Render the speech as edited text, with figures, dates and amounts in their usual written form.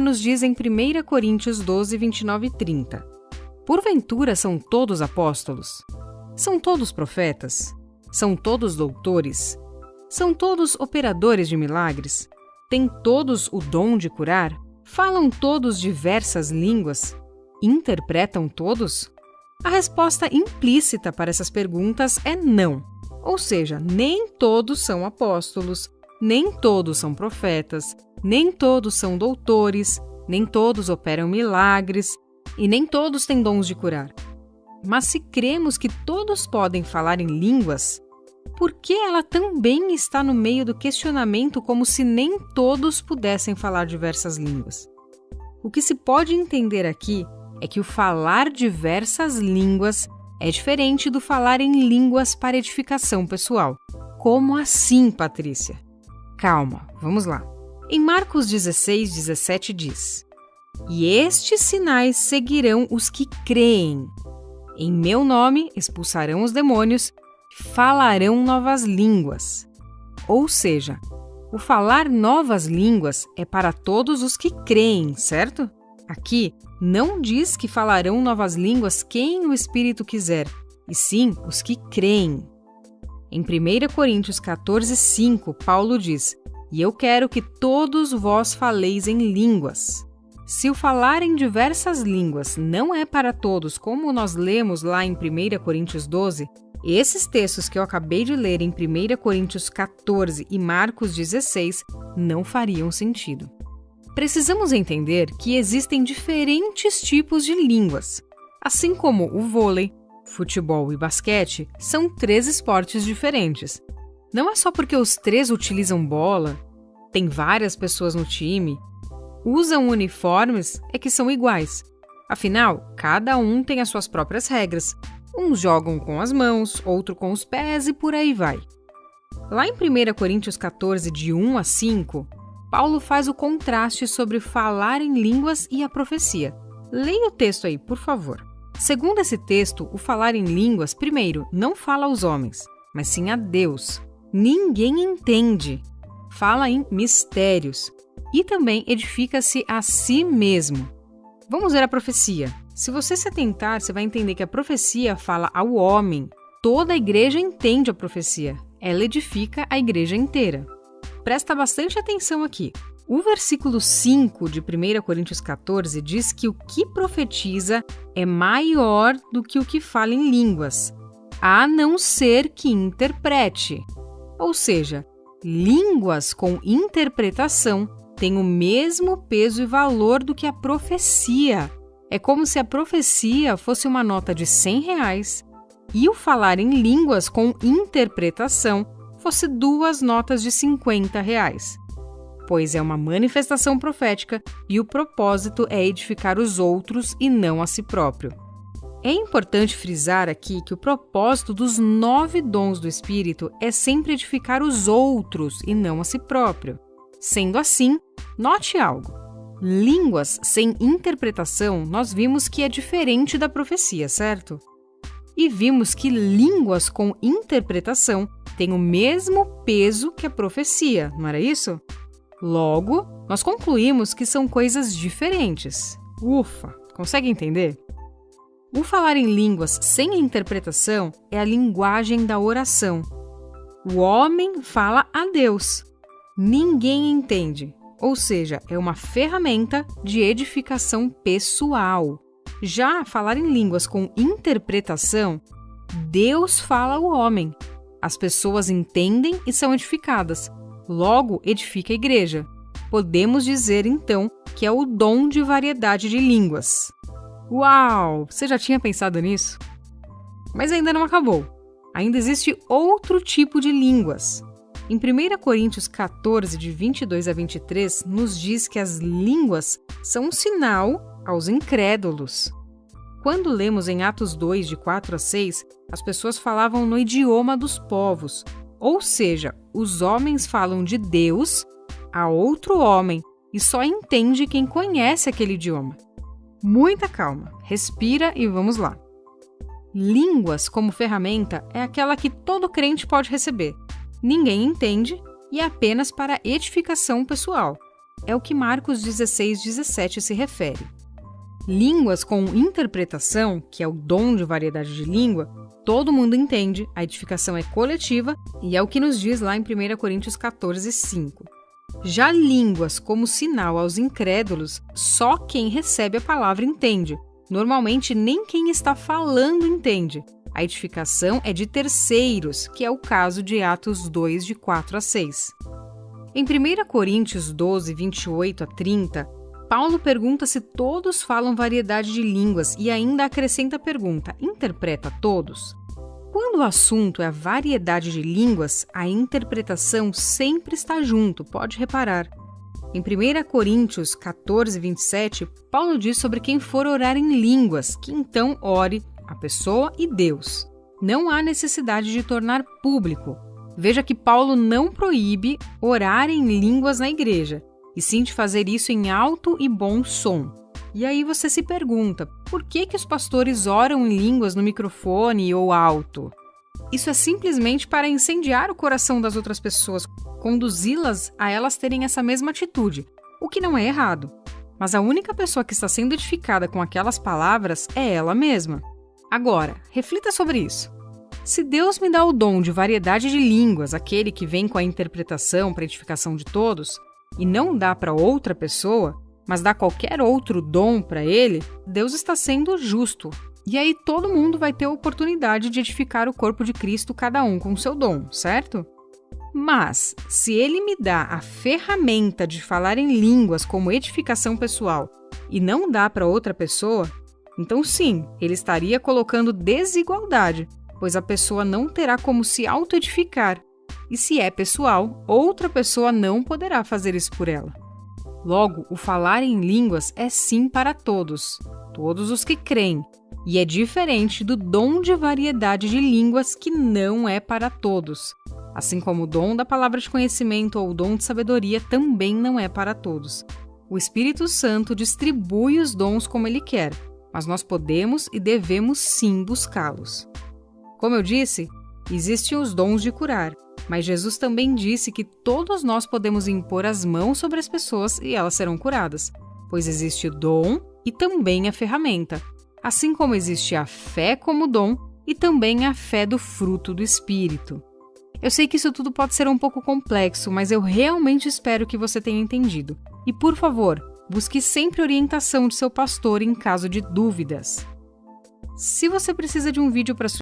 nos diz em 1 Coríntios 12, 29 e 30. Porventura são todos apóstolos? São todos profetas? São todos doutores? São todos operadores de milagres? Têm todos o dom de curar? Falam todos diversas línguas? Interpretam todos? A resposta implícita para essas perguntas é não. Ou seja, nem todos são apóstolos, nem todos são profetas, nem todos são doutores, nem todos operam milagres e nem todos têm dons de curar. Mas se cremos que todos podem falar em línguas, por que ela também está no meio do questionamento como se nem todos pudessem falar diversas línguas? O que se pode entender aqui é que o falar diversas línguas é diferente do falar em línguas para edificação pessoal. Como assim, Patrícia? Calma, vamos lá. Em Marcos 16, 17 diz: E estes sinais seguirão os que creem. Em meu nome expulsarão os demônios, falarão novas línguas. Ou seja, o falar novas línguas é para todos os que creem, certo? Aqui não diz que falarão novas línguas quem o Espírito quiser, e sim os que creem. Em 1 Coríntios 14, 5, Paulo diz: E eu quero que todos vós faleis em línguas. Se o falar em diversas línguas não é para todos, como nós lemos lá em 1 Coríntios 12, esses textos que eu acabei de ler em 1 Coríntios 14 e Marcos 16 não fariam sentido. Precisamos entender que existem diferentes tipos de línguas. Assim como o vôlei, futebol e basquete são 3 esportes diferentes. Não é só porque os 3 utilizam bola, tem várias pessoas no time, usam uniformes, é que são iguais. Afinal, cada um tem as suas próprias regras. Uns jogam com as mãos, outro com os pés e por aí vai. Lá em 1 Coríntios 14, de 1 a 5, Paulo faz o contraste sobre falar em línguas e a profecia. Leia o texto aí, por favor. Segundo esse texto, o falar em línguas, primeiro, não fala aos homens, mas sim a Deus. Ninguém entende. Fala em mistérios. E também edifica-se a si mesmo. Vamos ver a profecia. Se você se atentar, você vai entender que a profecia fala ao homem. Toda a igreja entende a profecia. Ela edifica a igreja inteira. Presta bastante atenção aqui. O versículo 5 de 1 Coríntios 14 diz que o que profetiza é maior do que o que fala em línguas, a não ser que interprete. Ou seja, línguas com interpretação têm o mesmo peso e valor do que a profecia. É como se a profecia fosse uma nota de R$100 e o falar em línguas com interpretação fosse 2 notas de R$50. Pois é uma manifestação profética e o propósito é edificar os outros e não a si próprio. É importante frisar aqui que o propósito dos 9 dons do Espírito é sempre edificar os outros e não a si próprio. Sendo assim, note algo. Línguas sem interpretação, nós vimos que é diferente da profecia, certo? E vimos que línguas com interpretação têm o mesmo peso que a profecia, não era isso? Logo, nós concluímos que são coisas diferentes. Ufa, consegue entender? O falar em línguas sem interpretação é a linguagem da oração. O homem fala a Deus. Ninguém entende, ou seja, é uma ferramenta de edificação pessoal. Já falar em línguas com interpretação, Deus fala ao homem. As pessoas entendem e são edificadas. Logo, edifica a igreja. Podemos dizer, então, que é o dom de variedade de línguas. Uau! Você já tinha pensado nisso? Mas ainda não acabou. Ainda existe outro tipo de línguas. Em 1 Coríntios 14, de 22 a 23, nos diz que as línguas são um sinal aos incrédulos. Quando lemos em Atos 2, de 4 a 6, as pessoas falavam no idioma dos povos, ou seja, os homens falam de Deus a outro homem e só entende quem conhece aquele idioma. Muita calma, respira e vamos lá. Línguas como ferramenta é aquela que todo crente pode receber. Ninguém entende e é apenas para edificação pessoal. é o que Marcos 16:17 se refere. Línguas com interpretação, que é o dom de variedade de língua, todo mundo entende, a edificação é coletiva e é o que nos diz lá em 1 Coríntios 14:5. Já línguas como sinal aos incrédulos, só quem recebe a palavra entende. Normalmente nem quem está falando entende. A edificação é de terceiros, que é o caso de Atos 2, de 4-6. Em 1 Coríntios 12, 28-30, Paulo pergunta se todos falam variedade de línguas e ainda acrescenta a pergunta: interpreta todos? Quando o assunto é a variedade de línguas, a interpretação sempre está junto, pode reparar. Em 1 Coríntios 14, 27, Paulo diz sobre quem for orar em línguas, que então ore a pessoa e Deus. Não há necessidade de tornar público. Veja que Paulo não proíbe orar em línguas na igreja, e sim de fazer isso em alto e bom som. E aí você se pergunta, por que os pastores oram em línguas no microfone ou alto? Isso é simplesmente para incendiar o coração das outras pessoas, conduzi-las a elas terem essa mesma atitude, o que não é errado. Mas a única pessoa que está sendo edificada com aquelas palavras é ela mesma. Agora, reflita sobre isso. Se Deus me dá o dom de variedade de línguas, aquele que vem com a interpretação para a edificação de todos, e não dá para outra pessoa, mas dá qualquer outro dom para ele, Deus está sendo justo. E aí todo mundo vai ter a oportunidade de edificar o corpo de Cristo, cada um com o seu dom, certo? Mas, se ele me dá a ferramenta de falar em línguas como edificação pessoal e não dá para outra pessoa, então sim, ele estaria colocando desigualdade, pois a pessoa não terá como se auto-edificar. E se é pessoal, outra pessoa não poderá fazer isso por ela. Logo, o falar em línguas é sim para todos os que creem, e é diferente do dom de variedade de línguas que não é para todos. Assim como o dom da palavra de conhecimento ou o dom de sabedoria também não é para todos. O Espírito Santo distribui os dons como ele quer, mas nós podemos e devemos sim buscá-los. Como eu disse, existem os dons de curar, mas Jesus também disse que todos nós podemos impor as mãos sobre as pessoas e elas serão curadas, pois existe o dom e também a ferramenta, assim como existe a fé como dom e também a fé do fruto do Espírito. Eu sei que isso tudo pode ser um pouco complexo, mas eu realmente espero que você tenha entendido. E, por favor, busque sempre orientação de seu pastor em caso de dúvidas. Se você precisa de um vídeo para